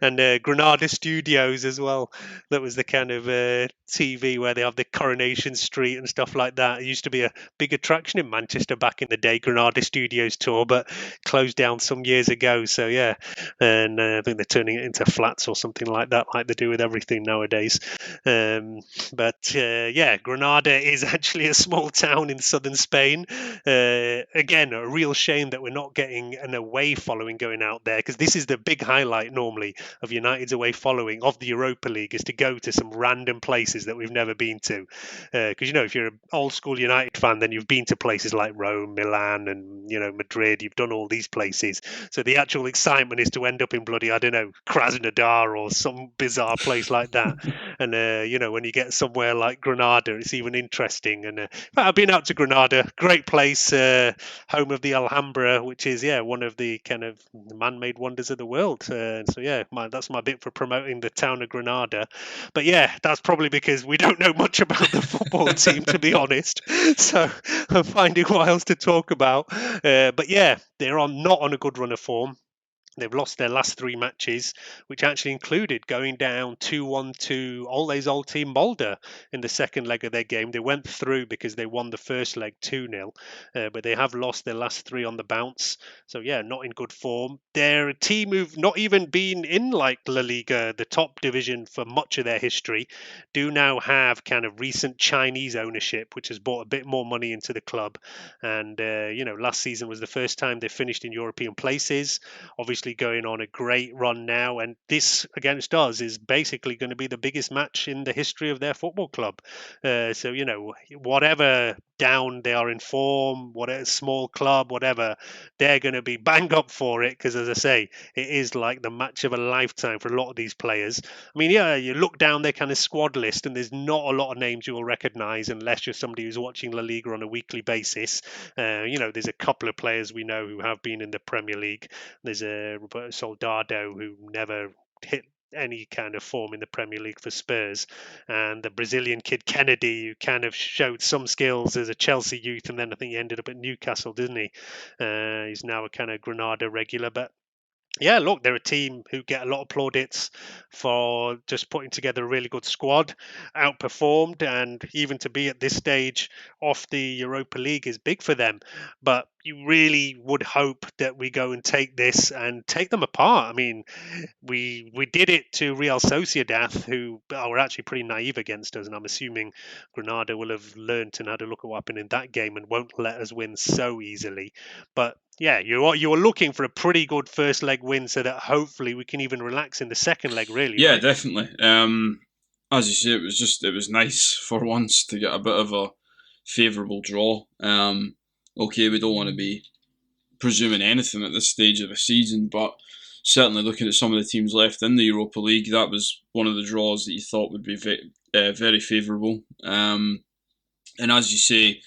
A: And Granada Studios as well. That was the kind of TV where they have the Coronation Street and stuff like that. It used to be a big attraction in Manchester back in the day, Granada Studios tour, but closed down some years ago. So yeah, and I think they're turning it into flats or something like that, like they do with everything nowadays. But yeah, Granada is actually a small town in southern Spain. Again, a real shame that we're not getting an away following going out there, because this is the big highlight normally of United's away following of the Europa League, is to go to some random places that we've never been to. Because you know, if you're an old school United fan, then you've been to places like Rome, Milan, and you know, Madrid. You've done all these places. So the actual excitement is to end up in bloody, I don't know, Krasnodar or some bizarre place like that. And you know, when you get somewhere like Granada, it's even interesting. And I've been out to Granada, great place, home of the Alhambra, which is one of the kind of man-made wonders of the world. So yeah, that's my bit for promoting the town of Granada. But yeah, that's probably because we don't know much about the football team, to be honest. So I'm finding what else to talk about. But yeah, they're not on a good run of form. They've lost their last 3 matches, which actually included going down 2-1 to Ole's old team Molde in the second leg of their game. They went through because they won the first leg 2-0, but they have lost their last 3 on the bounce. So yeah, not in good form. They're a team who've not even been in like La Liga, the top division, for much of their history, do now have kind of recent Chinese ownership, which has brought a bit more money into the club. And you know, last season was the first time they finished in European places. Obviously going on a great run now, and this against us is basically going to be the biggest match in the history of their football club. So you know, whatever down they are in form, whatever small club, whatever, they're going to be bang up for it, because as I say, it is like the match of a lifetime for a lot of these players. I mean, yeah, you look down their kind of squad list and there's not a lot of names you will recognize unless you're somebody who's watching La Liga on a weekly basis. You know, there's a couple of players we know who have been in the Premier League. There's a Roberto Soldado, who never hit any kind of form in the Premier League for Spurs, and the Brazilian kid Kennedy, who kind of showed some skills as a Chelsea youth, and then I think he ended up at Newcastle, didn't he? He's now a kind of Granada regular. But yeah, look, they're a team who get a lot of plaudits for just putting together a really good squad, outperformed, and even to be at this stage off the Europa League is big for them. But you really would hope that we go and take this and take them apart. I mean, we did it to Real Sociedad, who were actually pretty naive against us, and I'm assuming Granada will have learnt and had a look at what happened in that game and won't let us win so easily. But yeah, you are looking for a pretty good first leg win, so that hopefully we can even relax in the second leg. Really,
B: yeah,
A: right?
B: Definitely. As you say, it was nice for once to get a bit of a favourable draw. Okay, we don't want to be presuming anything at this stage of the season, but certainly looking at some of the teams left in the Europa League, that was one of the draws that you thought would be very favourable. And as you say,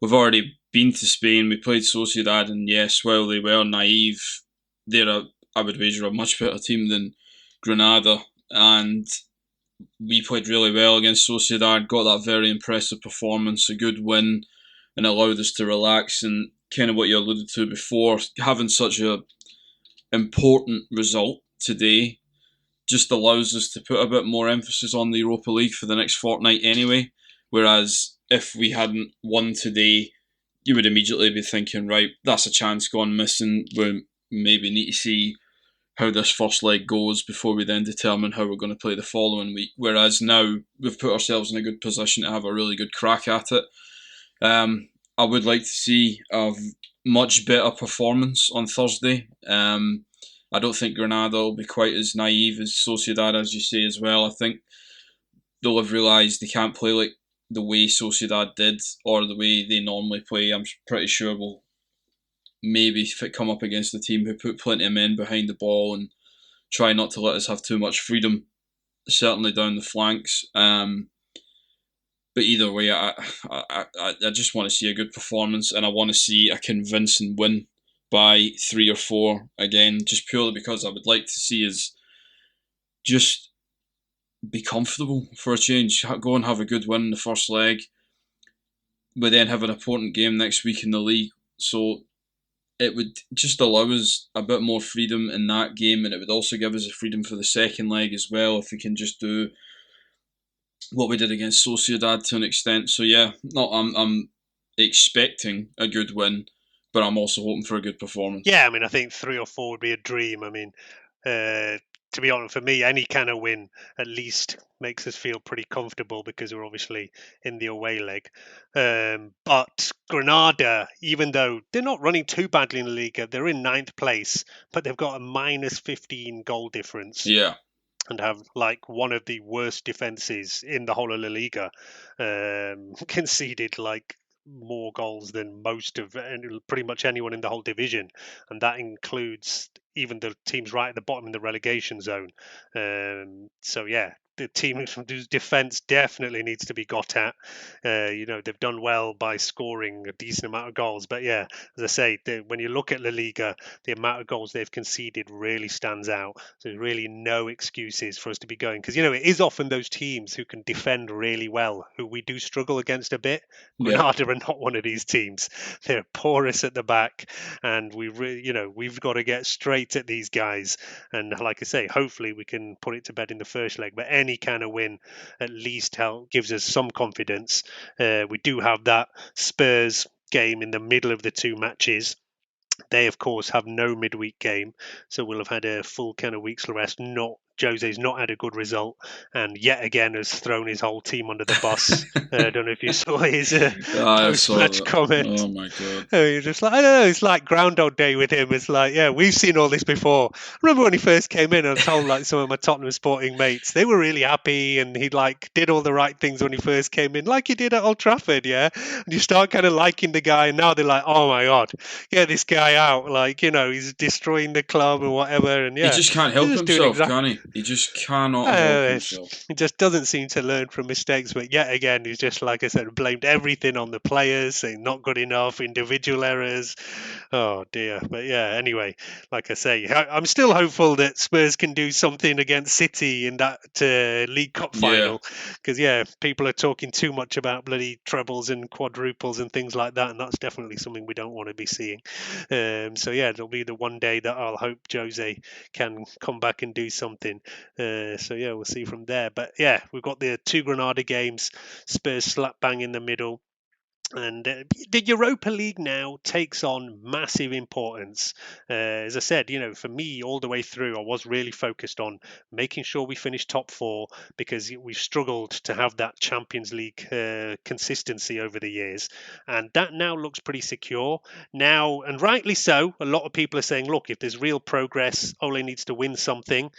B: we've already been to Spain. We played Sociedad, and yes, while they were naive, I would wager, a much better team than Granada. And we played really well against Sociedad, got that very impressive performance, a good win, and allowed us to relax. And kind of what you alluded to before, having such a important result today just allows us to put a bit more emphasis on the Europa League for the next fortnight anyway. Whereas if we hadn't won today, you would immediately be thinking, right, that's a chance gone missing. We maybe need to see how this first leg goes before we then determine how we're going to play the following week. Whereas now we've put ourselves in a good position to have a really good crack at it. I would like to see a much better performance on Thursday. I don't think Granada will be quite as naive as Sociedad, as you say as well. I think they'll have realised they can't play like the way Sociedad did or the way they normally play. I'm pretty sure we'll maybe come up against a team who put plenty of men behind the ball and try not to let us have too much freedom, certainly down the flanks. But either way, I just want to see a good performance, and I want to see a convincing win by 3 or 4 again, just purely because I would like to see us just be comfortable for a change. Go and have a good win in the first leg, but then have an important game next week in the league. So it would just allow us a bit more freedom in that game, and it would also give us a freedom for the second leg as well if we can just do what we did against Sociedad to an extent. So yeah, I'm expecting a good win, but I'm also hoping for a good performance.
A: Yeah, I mean, I think 3 or 4 would be a dream. I mean, to be honest, for me, any kind of win at least makes us feel pretty comfortable because we're obviously in the away leg. But Granada, even though they're not running too badly in the Liga, they're in 9th place, but they've got a minus 15 goal difference.
B: Yeah.
A: And have like one of the worst defenses in the whole of La Liga, conceded like more goals than most of pretty much anyone in the whole division, and that includes even the teams right at the bottom in the relegation zone. So yeah, the team whose defence definitely needs to be got at. They've done well by scoring a decent amount of goals, but yeah, as I say, when you look at La Liga, the amount of goals they've conceded really stands out. So there's really no excuses for us to be going, because it is often those teams who can defend really well who we do struggle against a bit. Granada are not one of these teams. They're porous at the back, and we've got to get straight at these guys. And like I say, hopefully we can put it to bed in the first leg. But any kind of win at least gives us some confidence. We do have that Spurs game in the middle of the 2 matches. They, of course, have no midweek game, so we'll have had a full kind of week's rest. Jose's not had a good result, and yet again has thrown his whole team under the bus. I don't know if you saw his post-match comment.
B: Oh my god!
A: You're just like, I don't know. It's like Groundhog Day with him. It's like, yeah, we've seen all this before. I remember when he first came in, I told like some of my Tottenham Sporting mates, they were really happy, and he like did all the right things when he first came in, like he did at Old Trafford, yeah. And you start kind of liking the guy, and now they're like, oh my god, get this guy out, like he's destroying the club and whatever, and yeah,
B: he just can't help himself, can he? He just cannot help himself.
A: He just doesn't seem to learn from mistakes. But yet again, he's just, like I said, blamed everything on the players, saying not good enough, individual errors. Oh dear. But yeah, anyway, like I say, I'm still hopeful that Spurs can do something against City in that League Cup final. Because people are talking too much about bloody trebles and quadruples and things like that, and that's definitely something we don't want to be seeing. So yeah, it'll be the one day that I'll hope Jose can come back and do something. So yeah, we'll see from there. But yeah, we've got the 2 Granada games, Spurs slap bang in the middle. And the Europa League now takes on massive importance. As I said, for me, all the way through, I was really focused on making sure we finish top 4, because we've struggled to have that Champions League consistency over the years. And that now looks pretty secure. Now, and rightly so, a lot of people are saying, look, if there's real progress, Ole needs to win something.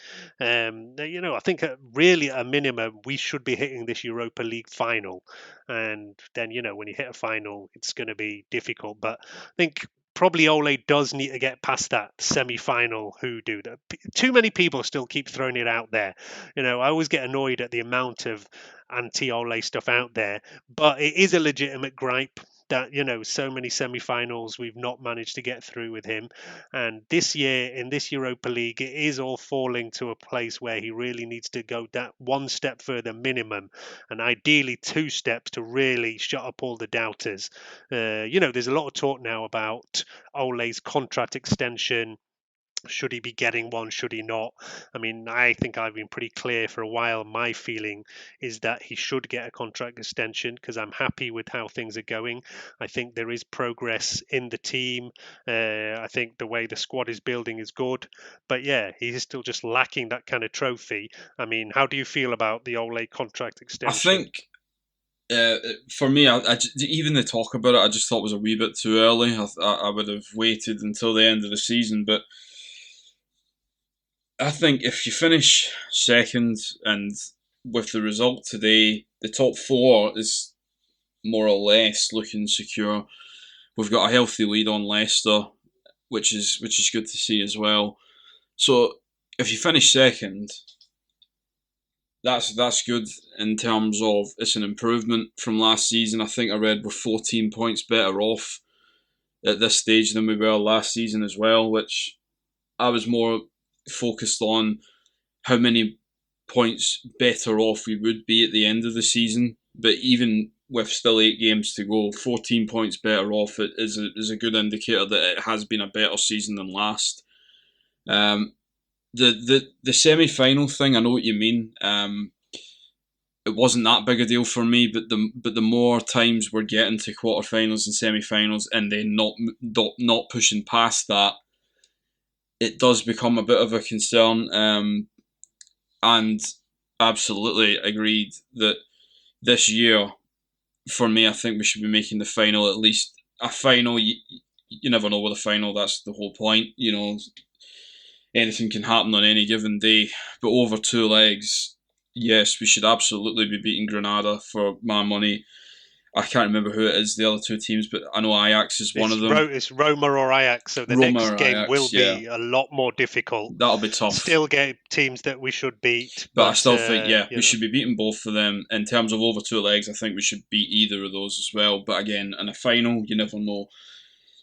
A: I think really at a minimum, we should be hitting this Europa League final. And then, when you hit a final, it's going to be difficult. But I think probably Ole does need to get past that semi-final hoodoo. That too many people still keep throwing it out there. I always get annoyed at the amount of anti-Ole stuff out there, but it is a legitimate gripe that so many semi-finals we've not managed to get through with him. And this year in this Europa League, it is all falling to a place where he really needs to go that one step further minimum, and ideally 2 steps to really shut up all the doubters. There's a lot of talk now about Ole's contract extension. Should he be getting one? Should he not? I mean, I think I've been pretty clear for a while. My feeling is that he should get a contract extension because I'm happy with how things are going. I think there is progress in the team. I think the way the squad is building is good. But yeah, he is still just lacking that kind of trophy. I mean, how do you feel about the Ole contract extension?
B: I think for me, even the talk about it, I just thought was a wee bit too early. I would have waited until the end of the season, but I think if you finish second and with the result today, the top 4 is more or less looking secure. We've got a healthy lead on Leicester, which is good to see as well. So if you finish second, that's good in terms of it's an improvement from last season. I think I read we're 14 points better off at this stage than we were last season as well, which I was more focused on how many points better off we would be at the end of the season. But even with still 8 games to go, 14 points better off it is a good indicator that it has been a better season than last. The semi-final thing, I know what you mean. It wasn't that big a deal for me, but the more times we're getting to quarterfinals and semi-finals and then not pushing past that, it does become a bit of a concern. And absolutely agreed that this year, for me, I think we should be making the final, at least a final. You never know with a final, that's the whole point. Anything can happen on any given day. But over 2 legs, yes, we should absolutely be beating Granada for my money. I can't remember who it is, the other 2 teams, but I know Ajax is one of them.
A: It's Roma or Ajax, so the next game will be a lot more difficult.
B: That'll be tough.
A: Still get teams that we should beat.
B: But I still think, we should be beating both of them. In terms of over 2 legs, I think we should beat either of those as well. But again, in a final, you never know.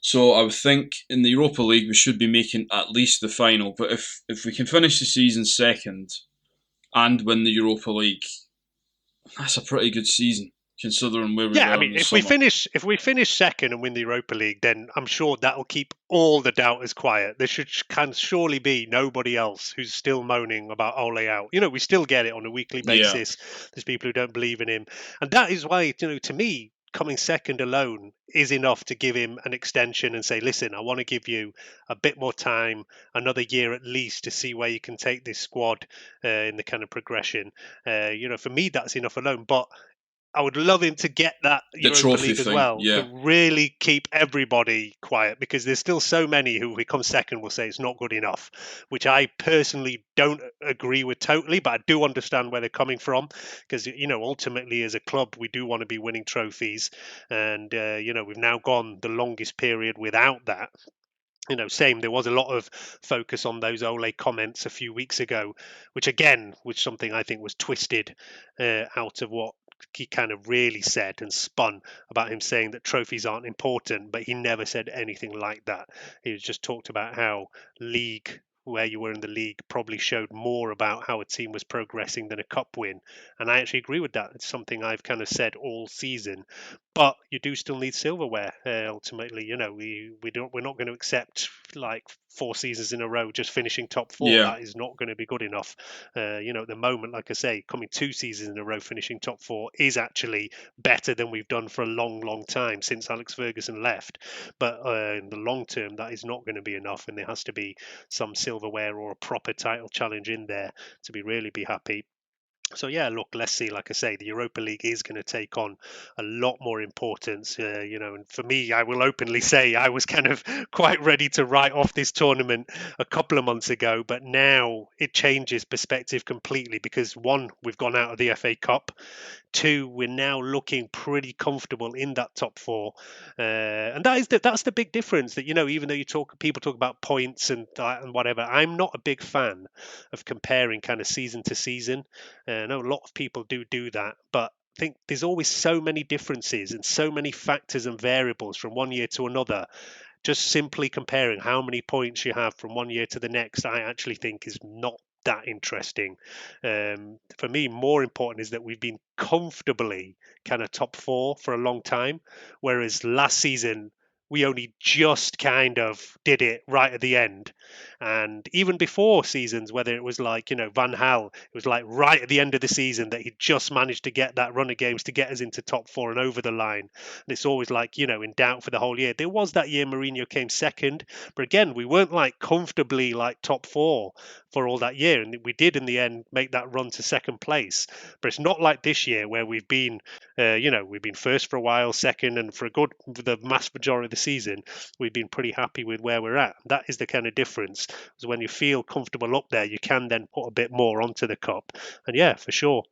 B: So I would think in the Europa League, we should be making at least the final. But if we can finish the season second and win the Europa League, that's a pretty good season, considering where we were.
A: I mean, if we finish second and win the Europa League, then I'm sure that'll keep all the doubters quiet. There can surely be nobody else who's still moaning about Ole out. We still get it on a weekly basis. There's people who don't believe in him, and that is why, to me, coming second alone is enough to give him an extension and say, listen, I want to give you a bit more time, another year at least, to see where you can take this squad in the kind of progression. For me, that's enough alone. But I would love him to get that Europa League as well, to really keep everybody quiet, because there's still so many who become second will say it's not good enough, which I personally don't agree with totally, but I do understand where they're coming from, because ultimately as a club we do want to be winning trophies, and we've now gone the longest period without that. There was a lot of focus on those Ole comments a few weeks ago, which something I think was twisted out of what he kind of really said and spun about him saying that trophies aren't important, but he never said anything like that. He just talked about how where you were in the league probably showed more about how a team was progressing than a cup win. And I actually agree with that. It's something I've kind of said all season. But you do still need silverware. Ultimately, we're not going to accept like 4 seasons in a row just finishing top 4. That is not going to be good enough. At the moment, like I say, coming 2 seasons in a row finishing top 4 is actually better than we've done for a long, long time since Alex Ferguson left. But in the long term, that is not going to be enough, and there has to be some silverware or a proper title challenge in there to really be happy. So yeah, look, let's see. Like I say, the Europa League is going to take on a lot more importance, and for me, I will openly say I was kind of quite ready to write off this tournament a couple of months ago, but now it changes perspective completely because one, we've gone out of the FA Cup. Two, we're now looking pretty comfortable in that top four, and that's the big difference. That even though people talk about points and whatever, I'm not a big fan of comparing kind of season to season. I know a lot of people do that, but I think there's always so many differences and so many factors and variables from one year to another. Just simply comparing how many points you have from one year to the next, I actually think is not that interesting. For me, more important is that we've been comfortably kind of top four for a long time, whereas last season we only just kind of did it right at the end. And even before seasons, whether it was like, Van Hal, it was like right at the end of the season that he just managed to get that run of games to get us into top four and over the line. And it's always like, in doubt for the whole year. There was that year Mourinho came second, but again, we weren't like comfortably like top four for all that year. And we did in the end make that run to second place. But it's not like this year where we've been, we've been first for a while, second, and for the vast majority of the season, we've been pretty happy with where we're at. That is the kind of difference. So when you feel comfortable up there, you can then put a bit more onto the cup. And yeah, for sure,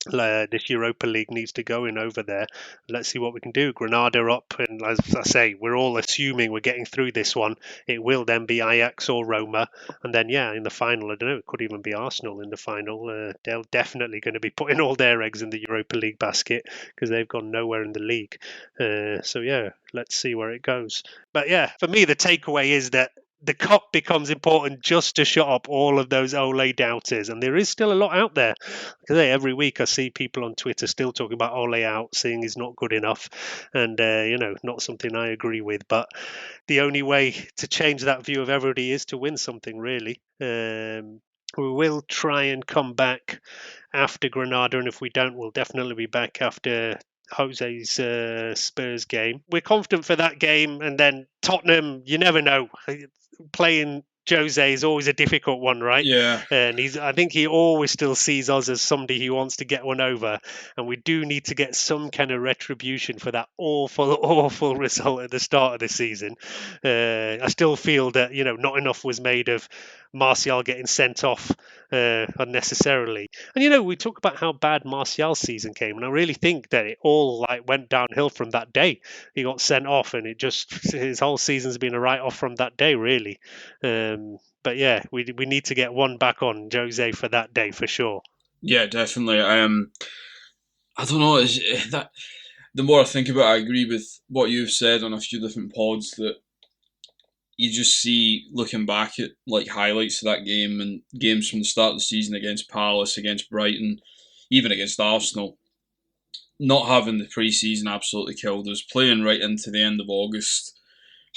A: this Europa League needs to go in over there. Let's see what we can do. Granada up, and as I say, we're all assuming we're getting through this one. It will then be Ajax or Roma, and then in the final, I don't know, it could even be Arsenal in the final. They're definitely going to be putting all their eggs in the Europa League basket because they've gone nowhere in the league. So yeah, let's see where it goes. But yeah, for me, the takeaway is that the cup becomes important just to shut up all of those Ole doubters. And there is still a lot out there. Because every week I see people on Twitter still talking about Ole out, saying he's not good enough. And, not something I agree with. But the only way to change that view of everybody is to win something, really. We will try and come back after Granada. And if we don't, we'll definitely be back after Jose's Spurs game. We're confident for that game. And then Tottenham, you never know. Playing Jose is always a difficult one, right?
B: Yeah.
A: And I think he always still sees us as somebody who wants to get one over. And we do need to get some kind of retribution for that awful, awful result at the start of the season. I still feel that, not enough was made of Martial getting sent off unnecessarily. And, we talk about how bad Martial's season came. And I really think that it all went downhill from that day. He got sent off and his whole season's been a write-off from that day, really. But yeah, we need to get one back on Jose for that day for sure.
B: Yeah, definitely. I don't know. That the more I think about it, I agree with what you've said on a few different pods, that you just see, looking back at highlights of that game and games from the start of the season against Palace, against Brighton, even against Arsenal, not having the pre-season absolutely killed us, playing right into the end of August,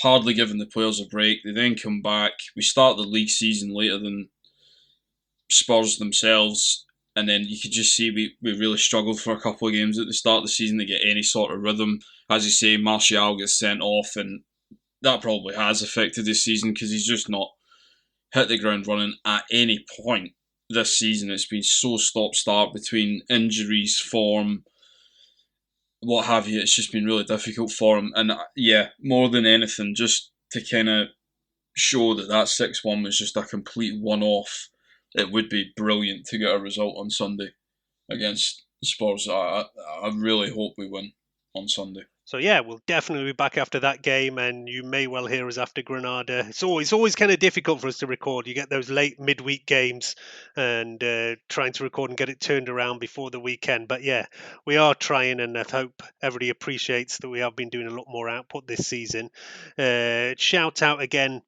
B: hardly giving the players a break. They then come back. We start the league season later than Spurs themselves, and then you could just see we really struggled for a couple of games at the start of the season to get any sort of rhythm. As you say, Martial gets sent off, and that probably has affected this season because he's just not hit the ground running at any point this season. It's been so stop-start between injuries, form, what have you. It's just been really difficult for him. And yeah, more than anything, just to kind of show that 6-1 was just a complete one-off, it would be brilliant to get a result on Sunday against Spurs. I really hope we win on Sunday.
A: So yeah, we'll definitely be back after that game, and you may well hear us after Granada. It's always kind of difficult for us to record. You get those late midweek games, and trying to record and get it turned around before the weekend. But yeah, we are trying, and I hope everybody appreciates that we have been doing a lot more output this season. Shout out again.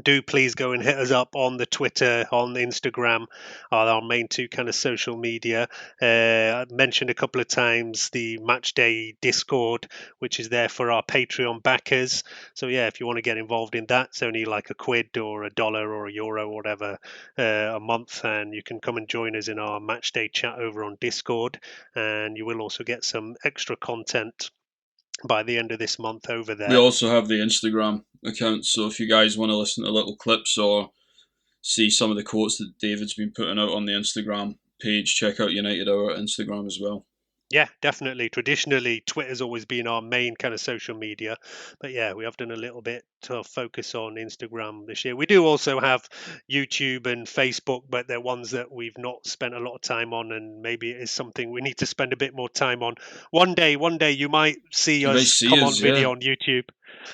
A: Do please go and hit us up on the Twitter, on Instagram, our main two kind of social media. I mentioned a couple of times the Matchday Discord, which is there for our Patreon backers. So yeah, if you want to get involved in that, it's only like £1 or $1 or €1 or whatever a month, and you can come and join us in our Matchday chat over on Discord, and you will also get some extra content by the end of this month over there.
B: We also have the Instagram account, so if you guys want to listen to little clips or see some of the quotes that David's been putting out on the Instagram page, check out United Hour at Instagram as well.
A: Yeah, definitely. Traditionally, Twitter's always been our main kind of social media. But yeah, we have done a little bit to focus on Instagram this year. We do also have YouTube and Facebook, but they're ones that we've not spent a lot of time on, and maybe it is something we need to spend a bit more time on. One day you might see us come on video on YouTube.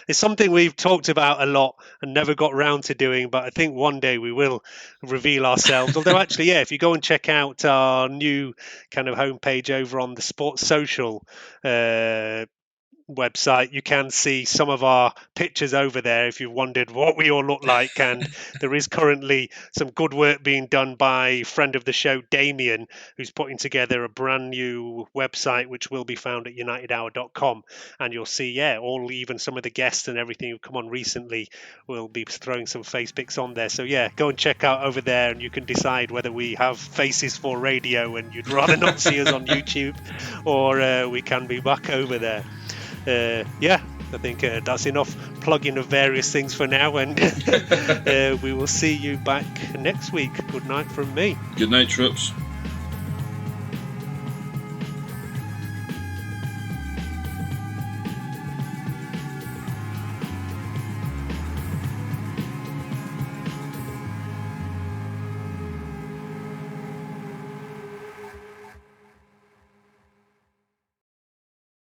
A: It's something we've talked about a lot and never got round to doing, but I think one day we will reveal ourselves. Although actually, yeah, if you go and check out our new kind of homepage over on the Sports Social website, you can see some of our pictures over there if you've wondered what we all look like. And there is currently some good work being done by friend of the show Damien, who's putting together a brand new website which will be found at unitedhour.com, and you'll see even some of the guests and everything who've come on recently will be throwing some face pics on there. So yeah, go and check out over there and you can decide whether we have faces for radio and you'd rather not see us on YouTube, or we can be back over there. I think that's enough plugging of various things for now, and we will see you back next week. Good night from me.
B: Good night, troops.